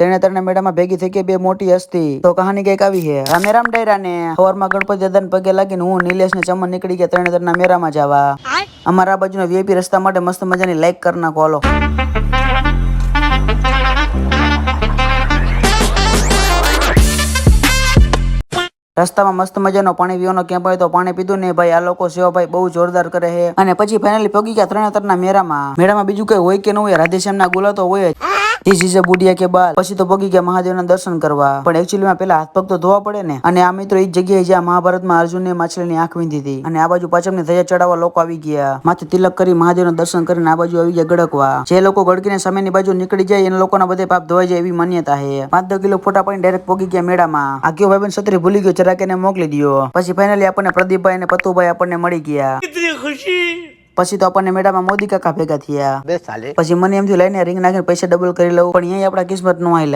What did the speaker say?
ત્રણે મેળામાં ભેગી થઈ ગઈ બે મોટી હસ્તી. તો કહાની કઈક આવી છે. રામેરામ ડાયરા ને સવારમાં ગણપતિ દાદાને પગે લાગીને હું નિલેશ ને ચમન નીકળી ગયા ત્રણે મેળામાં જવા. અમારા બાજુના વીઆઈપી રસ્તા માટે મસ્ત મજાની લાઈક કરી નાખો હાલો. રસ્તામાં મસ્ત મજાનો પાણી પીવાનો કેમ્પ હોય તો પાણી પીધું ને ભાઈ. આ લોકો સેવા ભાઈ બહુ જોરદાર કરે છે. અને પછી ફાઇનલી પગી ગયા ત્રણે મેળામાં બીજું કઈ હોય કે ન હોય, રાધેશ્યામ ના ગુલા તો હોય જ. બુડિયા કે બાદ પછી તો પગી ગયા મહાદેવના દર્શન કરવા. પણ એકચ્યુઅલી પેલા હાથ પગ તો ધોવા પડે ને. અને આ મિત્રો એ જગ્યાએ જ્યાં મહાભારતમાં અર્જુન ને માછલીની આંખ વીંધી હતી. અને આ બાજુ પાછળની ધજા ચડાવવા લોકો આવી ગયા. માથે તિલક કરી મહાદેવના દર્શન કરીને આ બાજુ આવી ગયા ગડકવા. જે લોકો ગડકીને સામેની બાજુ નીકળી જાય એના લોકોના બધે પાપ ધોવાઈ જાય એવી માન્યતા છે. 5-10 કિલો ફોટા પાડીને ડાયરેક્ટ પગી ગયા મેળામાં. આ કયો ભાઈ છત્રી ભૂલી ગયો, જરાક એને મોકલી દો. પછી ફાઇનલી આપણને પ્રદીપભાઈ અને પતુભાઈ આપણને મળી ગયા. પછી તો આપણને મેળામાં મોદી કાકા ભેગા થયા. પછી મને એમ થયું લઈને રિંગ નાખીને પૈસા ડબલ કરી લઉં, પણ અહીંયા આપણા કિસ્મત નો આયલા.